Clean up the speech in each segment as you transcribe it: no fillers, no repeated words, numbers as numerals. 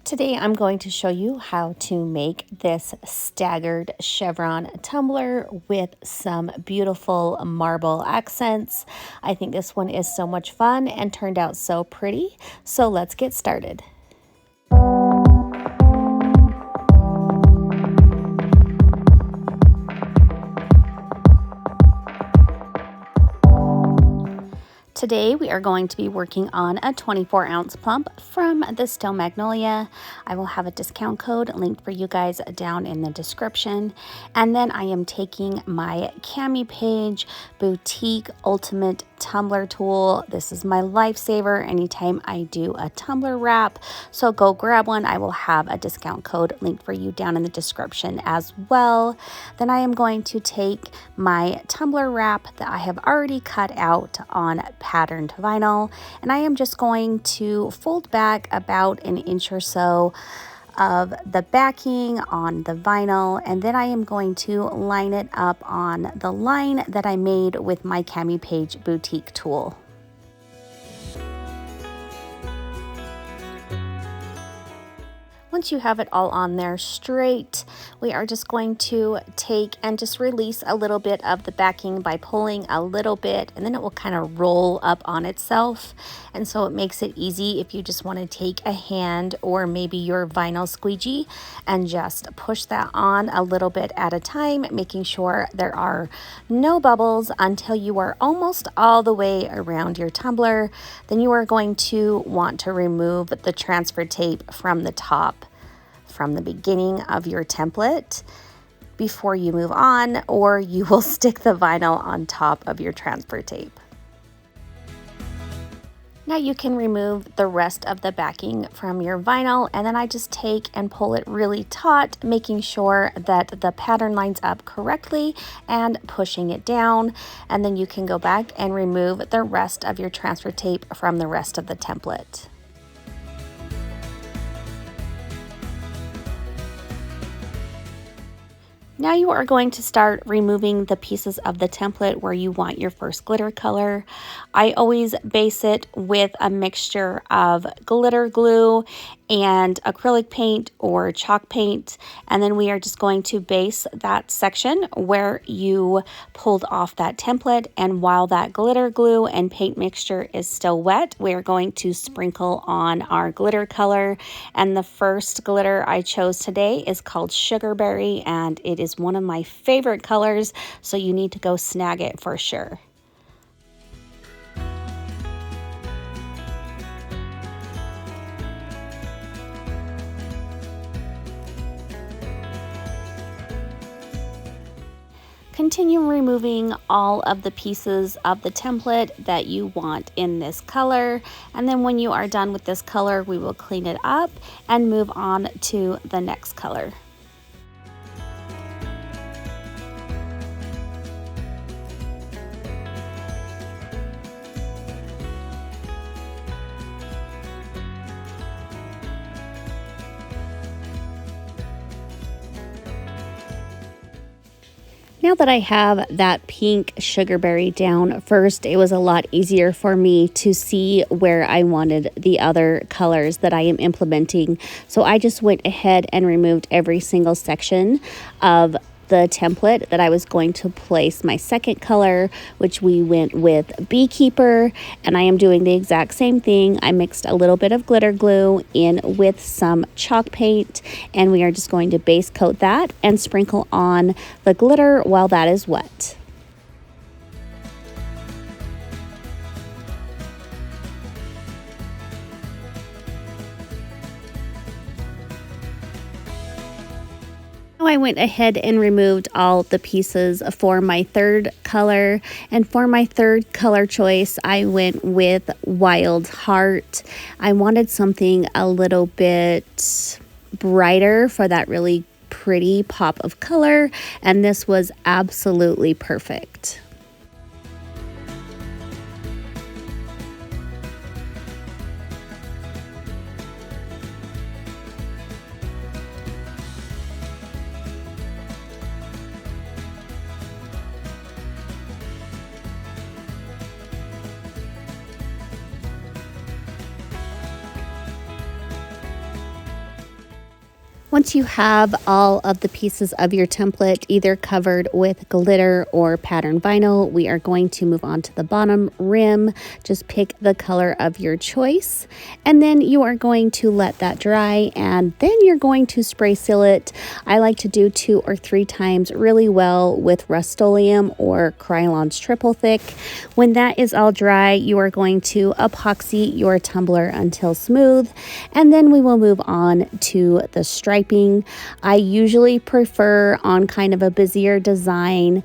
Today I'm going to show you how to make this staggered chevron tumbler with some beautiful marble accents. I think this one is so much fun and turned out so pretty. So let's get started. Today we are going to be working on a 24-ounce plump from the Still Magnolia. I will have a discount code linked for you guys down in the description. And then I am taking my Cami Page Boutique Ultimate Tumbler tool. This is my lifesaver anytime I do a tumbler wrap. So go grab one. I will have a discount code linked for you down in the description as well. Then I am going to take my tumbler wrap that I have already cut out on patterned vinyl, and I am just going to fold back about an inch or so of the backing on the vinyl, and then I am going to line it up on the line that I made with my Cami Page Boutique tool. Once you have it all on there straight, we are just going to take and just release a little bit of the backing by pulling a little bit, and then it will kind of roll up on itself. And so it makes it easy if you just want to take a hand or maybe your vinyl squeegee and just push that on a little bit at a time, making sure there are no bubbles until you are almost all the way around your tumbler. Then you are going to want to remove the transfer tape from the top from the beginning of your template before you move on, or you will stick the vinyl on top of your transfer tape. Now you can remove the rest of the backing from your vinyl, and then I just take and pull it really taut, making sure that the pattern lines up correctly and pushing it down. And then you can go back and remove the rest of your transfer tape from the rest of the template. Now you are going to start removing the pieces of the template where you want your first glitter color. I always base it with a mixture of glitter glue and acrylic paint or chalk paint, and then we are just going to base that section where you pulled off that template. And while that glitter glue and paint mixture is still wet, we are going to sprinkle on our glitter color. And the first glitter I chose today is called Sugarberry, and it is one of my favorite colors, so you need to go snag it for sure. Continue removing all of the pieces of the template that you want in this color, and then when you are done with this color, we will clean it up and move on to the next color. Now that I have that pink Sugarberry down first, it was a lot easier for me to see where I wanted the other colors that I am implementing. So I just went ahead and removed every single section of the template that I was going to place my second color, which we went with Beekeeper, and I am doing the exact same thing. I mixed a little bit of glitter glue in with some chalk paint, and we are just going to base coat that and sprinkle on the glitter while that is wet. I went ahead and removed all the pieces for my third color, and for my third color choice I went with Wild Heart. I wanted something a little bit brighter for that really pretty pop of color, and this was absolutely perfect. Once you have all of the pieces of your template either covered with glitter or pattern vinyl, we are going to move on to the bottom rim. Just pick the color of your choice, and then you are going to let that dry, and then you're going to spray seal it. I like to do 2 or 3 times really well with Rust-Oleum or Krylon's triple thick. When that is all dry, you are going to epoxy your tumbler until smooth, and then we will move on to the striping. I usually prefer on kind of a busier design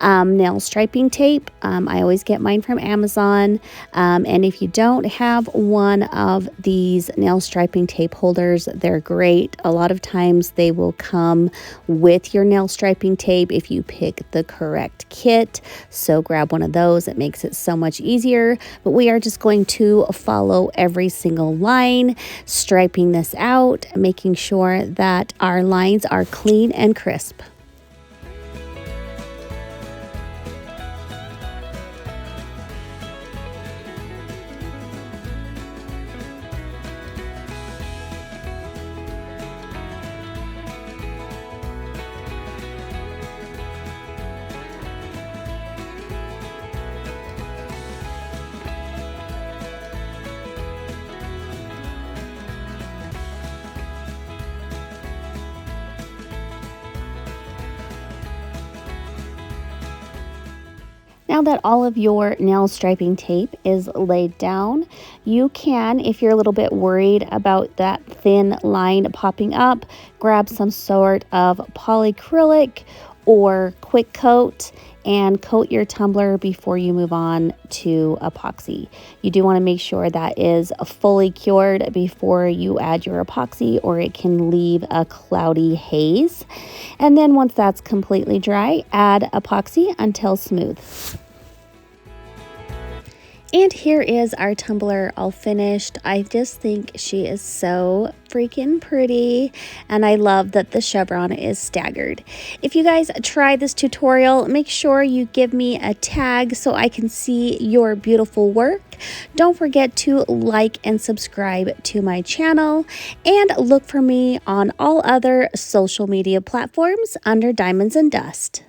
nail striping tape. I always get mine from Amazon, and if you don't have one of these nail striping tape holders, they're great. A lot of times they will come with your nail striping tape if you pick the correct kit, so grab one of those. It makes it so much easier. But we are just going to follow every single line, striping this out, making sure that our lines are clean and crisp. Now that all of your nail striping tape is laid down, you can, if you're a little bit worried about that thin line popping up, grab some sort of polyacrylic or quick coat and coat your tumbler before you move on to epoxy. You do want to make sure that is fully cured before you add your epoxy, or it can leave a cloudy haze. And then once that's completely dry, add epoxy until smooth. And here is our tumbler all finished. I just think she is so freaking pretty, and I love that the chevron is staggered. If you guys try this tutorial, make sure you give me a tag so I can see your beautiful work. Don't forget to like and subscribe to my channel, and look for me on all other social media platforms under Diamonds and Dust.